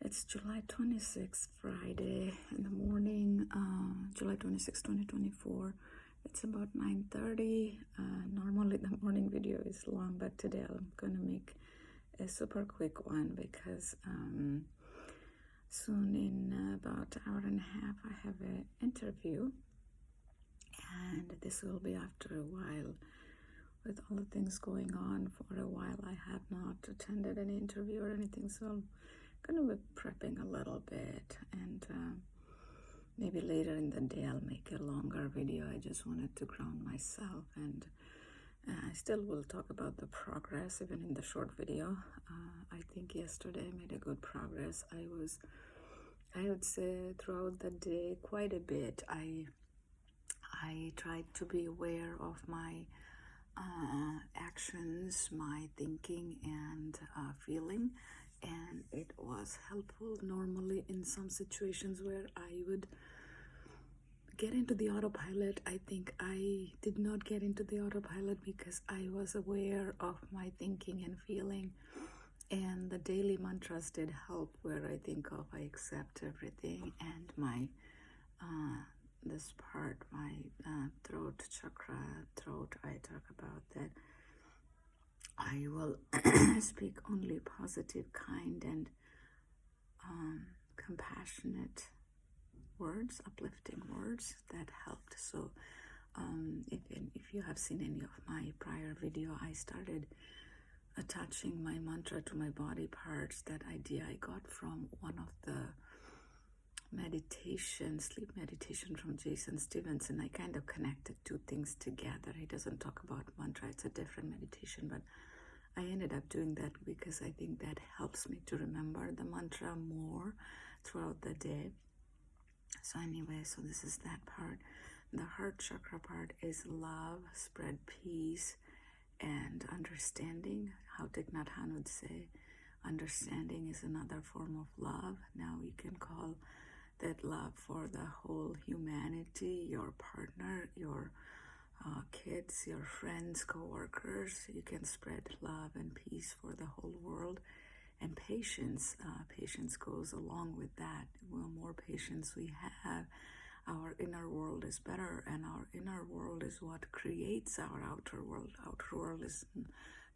It's July 26th, Friday in the morning, July 26th, 2024. It's about 9:30. Normally the morning video is long, but today I'm going to make a super quick one because soon in about an hour and a half I have an interview, and this will be after a while. With all the things going on for a while, I have not attended any interview or anything, so I'm going to be prepping a little bit, and maybe later in the day I'll make a longer video. I just wanted to ground myself, and I still will talk about the progress even in the short video. I think yesterday I made a good progress. I would say throughout the day quite a bit. I tried to be aware of my actions, my thinking and feeling, and it was helpful. Normally in some situations where I would get into the autopilot, I think I did not get into the autopilot because I was aware of my thinking and feeling, and the daily mantras did help, where I think of I accept everything, and my this part, my throat chakra, I talk about that I will speak only positive, kind, and compassionate words, uplifting words. That helped. So if you have seen any of my prior video, I started attaching my mantra to my body parts. That idea I got from one of the sleep meditation from Jason Stevenson. I kind of connected two things together. He doesn't talk about mantra, it's a different meditation, but I ended up doing that because I think that helps me to remember the mantra more throughout the day. So anyway, so this is that part. The heart chakra part is love, spread peace, and understanding. How Thich Nhat Hanh would say, understanding is another form of love. Now you can call that love for the whole humanity, your partner, your kids, your friends, co-workers. You can spread love and peace for the whole world. And patience goes along with that. The more patience we have, our inner world is better, and our inner world is what creates our outer world. Outer world is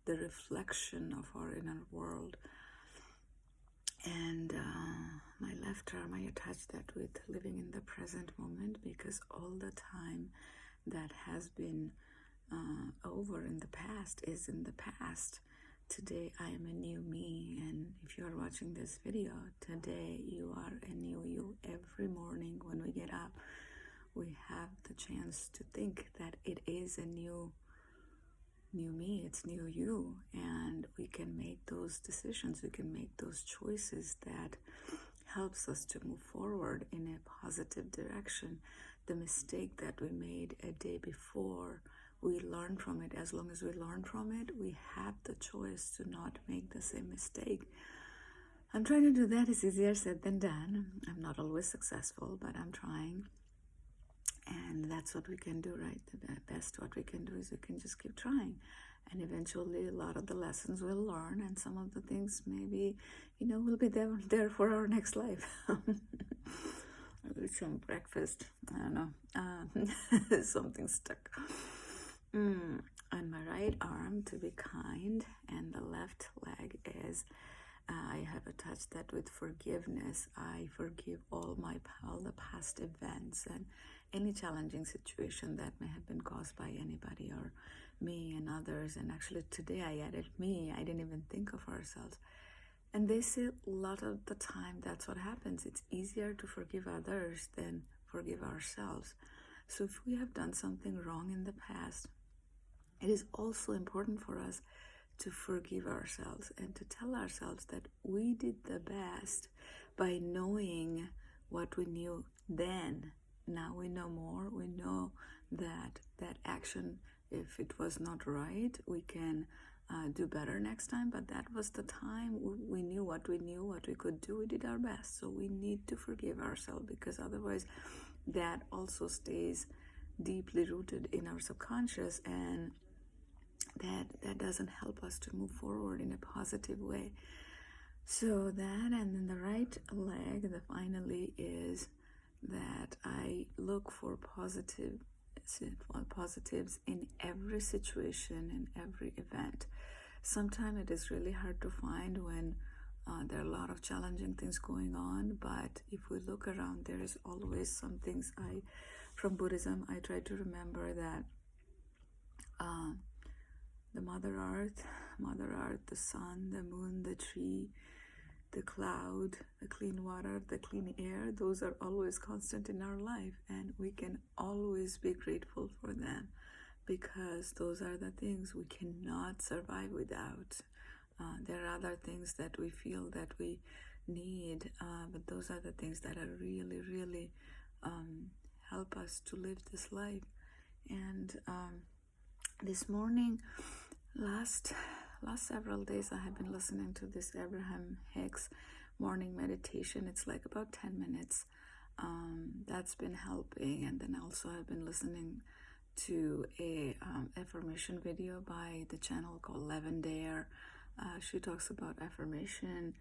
the reflection of our inner world. And my left arm, I attach that with living in the present moment, because all the time that has been over in the past is in the past. Today I am a new me, and if you are watching this video, today you are a new you. Every morning when we get up, we have the chance to think that it is a new me, it's new you, and we can make those decisions, we can make those choices that helps us to move forward in a positive direction. The mistake that we made a day before, we learn from it. As long as we learn from it, we have the choice to not make the same mistake. I'm trying to do that. It's easier said than done. I'm not always successful, but I'm trying. And that's what we can do, right? The best what we can do is we can just keep trying. And eventually a lot of the lessons we'll learn, and some of the things maybe, will be there for our next life. Some breakfast, I don't know, something stuck. On my right arm, to be kind, and the left leg is, I have attached that with forgiveness. I forgive all the past events and any challenging situation that may have been caused by anybody or me and others. And actually today I added me. I didn't even think of ourselves. And they say a lot of the time that's what happens. It's easier to forgive others than forgive ourselves. So if we have done something wrong in the past, it is also important for us to forgive ourselves and to tell ourselves that we did the best by knowing what we knew then. Now we know more. We know that action, if it was not right, we can do better next time. But that was the time we knew what we could do. We did our best. So we need to forgive ourselves, because otherwise that also stays deeply rooted in our subconscious, and that doesn't help us to move forward in a positive way. So that, and then the right leg, the finally is that I look for positives in every situation, in every event. Sometimes it is really hard to find when there are a lot of challenging things going on, but if we look around, there is always some things. From Buddhism, I try to remember that the Mother Earth, the sun, the moon, the tree, the cloud, the clean water, the clean air, those are always constant in our life, and we can always be grateful for them because those are the things we cannot survive without. There are other things that we feel that we need, but those are the things that are really, really help us to live this life. And this morning, last several days, I have been listening to this Abraham Hicks morning meditation. It's like about 10 minutes. That's been helping. And then also I've been listening to a affirmation video by the channel called Lavender. She talks about affirmation.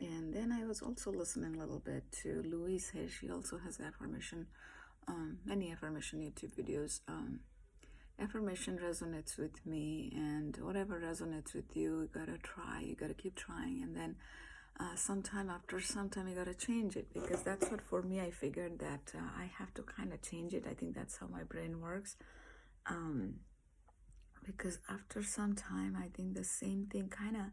And then I was also listening a little bit to Louise Hay. She also has affirmation, many affirmation YouTube videos. Affirmation resonates with me, and whatever resonates with you, you gotta try, you gotta keep trying, and then sometime after some time you gotta change it, because that's what for me I figured that I have to kind of change it. I think that's how my brain works, because after some time I think the same thing kind of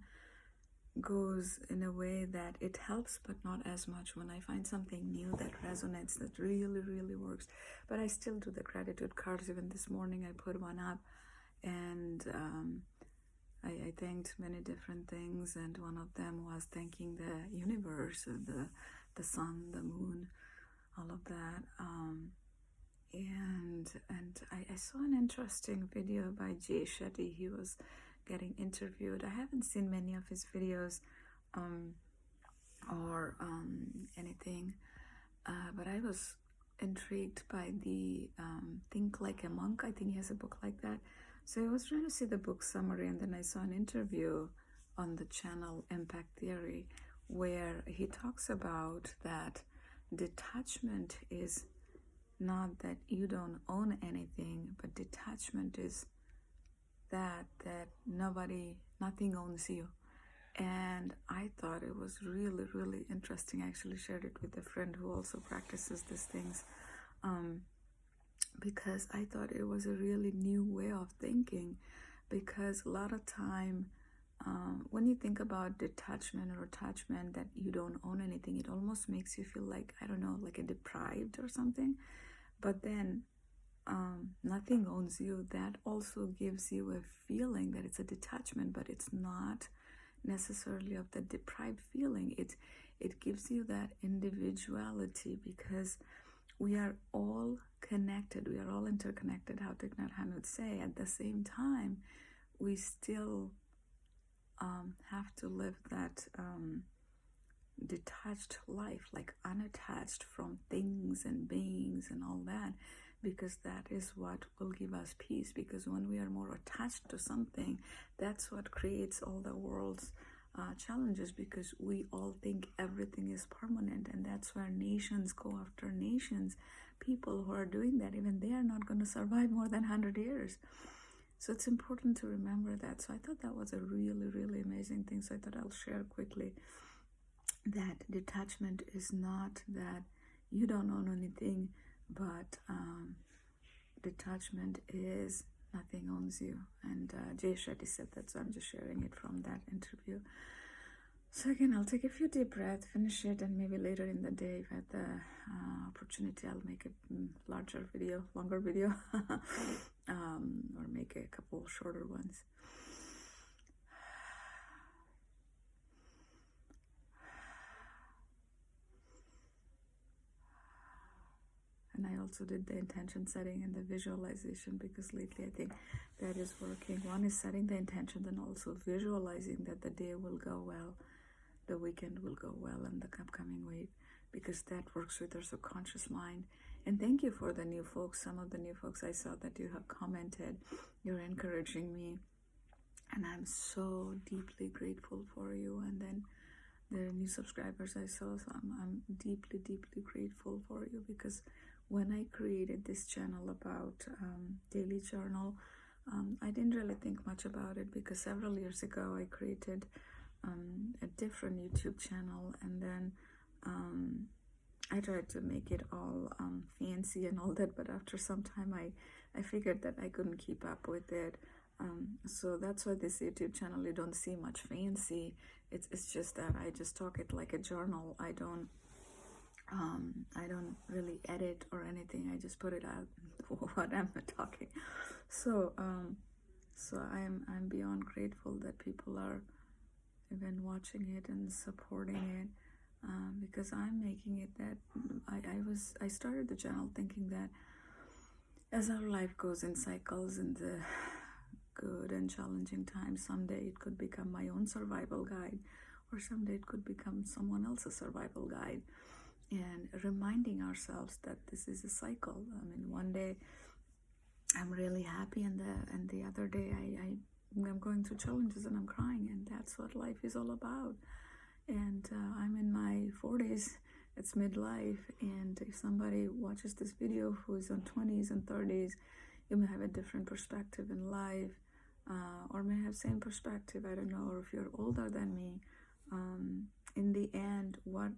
goes in a way that it helps but not as much when I find something new that resonates, that really, really works. But I still do the gratitude cards. Even this morning I put one up, and I thanked many different things, and one of them was thanking the universe, the sun, the moon, all of that. And I saw an interesting video by Jay Shetty. He was getting interviewed. I haven't seen many of his videos or anything, but I was intrigued by the Think Like a Monk. I think he has a book like that. So I was trying to see the book summary, and then I saw an interview on the channel Impact Theory where he talks about that detachment is not that you don't own anything, but detachment is that nothing owns you. And I thought it was really, really interesting. I actually shared it with a friend who also practices these things, because I thought it was a really new way of thinking. Because a lot of time when you think about detachment or attachment, that you don't own anything, it almost makes you feel like, I don't know, like a deprived or something. But then nothing owns you. That also gives you a feeling that it's a detachment, but it's not necessarily of the deprived feeling. It gives you that individuality, because we are all connected. We are all interconnected, how Thich Nhat Hanh would say. At the same time, we still have to live that detached life, like unattached from things and beings and all that, because that is what will give us peace. Because when we are more attached to something, that's what creates all the world's challenges, because we all think everything is permanent, and that's where nations go after nations. People who are doing that, even they are not going to survive more than 100 years. So it's important to remember that. So I thought that was a really, really amazing thing. So I thought I'll share quickly that detachment is not that you don't own anything, but detachment is nothing owns you. And Jay Shetty said that, so I'm just sharing it from that interview. So again, I'll take a few deep breaths, finish it, and maybe later in the day, if I have the opportunity, I'll make a longer video, or make a couple shorter ones. And I also did the intention setting and the visualization, because lately I think that is working. One is setting the intention, then also visualizing that the day will go well, the weekend will go well, and the upcoming week, because that works with our subconscious mind. And thank you for the new folks. Some of the new folks I saw that you have commented, you're encouraging me, and I'm so deeply grateful for you. And then new subscribers I saw. So I'm deeply, deeply grateful for you, because when I created this channel about daily journal, I didn't really think much about it, because several years ago I created a different YouTube channel, and then I tried to make it all fancy and all that, but after some time I figured that I couldn't keep up with it. So that's why this YouTube channel, you don't see much fancy. It's just that I just talk it like a journal. I don't really edit or anything. I just put it out what I'm talking. So I'm beyond grateful that people are even watching it and supporting it, because I'm making it that I started the channel thinking that as our life goes in cycles, in the good and challenging times, someday it could become my own survival guide, or someday it could become someone else's survival guide, and reminding ourselves that this is a cycle. I mean, one day I'm really happy, and the other day I'm going through challenges and I'm crying, and that's what life is all about. And I'm in my 40s, it's midlife, and if somebody watches this video who is on 20s and 30s, you may have a different perspective in life, or may have same perspective, I don't know, or if you're older than me. In the end, what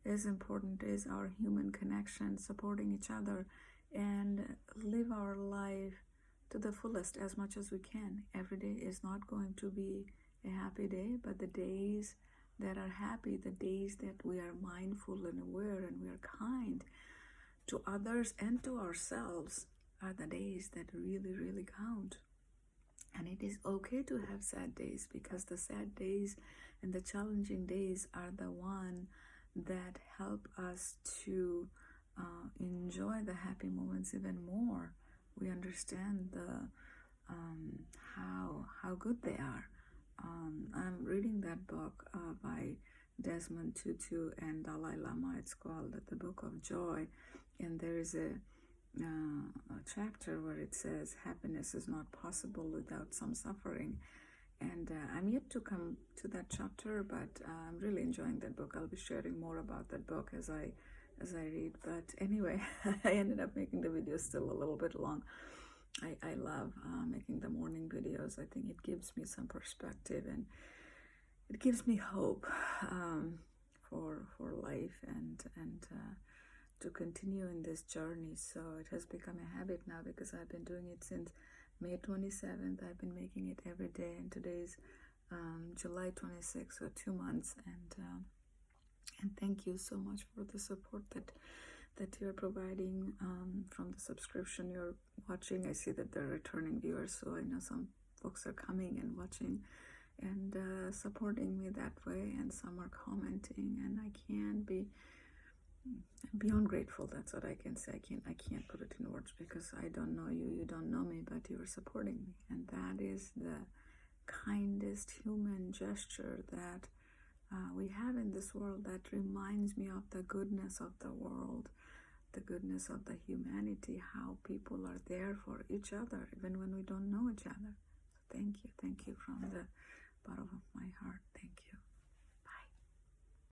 is important is our human connection, supporting each other, and live our life to the fullest as much as we can. Every day is not going to be a happy day, but the days that are happy, the days that we are mindful and aware and we are kind to others and to ourselves, are the days that really, really count. And it is okay to have sad days, because the sad days and the challenging days are the one that help us to enjoy the happy moments even more. We understand how good they are. I'm reading that book by Desmond Tutu and Dalai Lama. It's called The Book of Joy, and there is a chapter where it says happiness is not possible without some suffering. And I'm yet to come to that chapter, but I'm really enjoying that book. I'll be sharing more about that book as I read. But anyway, I ended up making the video still a little bit long. I love making the morning videos. I think it gives me some perspective, and it gives me hope for life and to continue in this journey. So it has become a habit now, because I've been doing it since May 27th. I've been making it every day, and today's July 26th, so 2 months. And thank you so much for the support that you're providing, from the subscription you're watching. I see that they're returning viewers, so I know some folks are coming and watching and supporting me that way, and some are commenting, and I can be beyond grateful. That's what I can say. I can't put it in words, because I don't know you, you don't know me, but you're supporting me, and that is the kindest human gesture that we have in this world, that reminds me of the goodness of the world, the goodness of the humanity, how people are there for each other, even when we don't know each other. So thank you from the bottom of my heart. Thank you.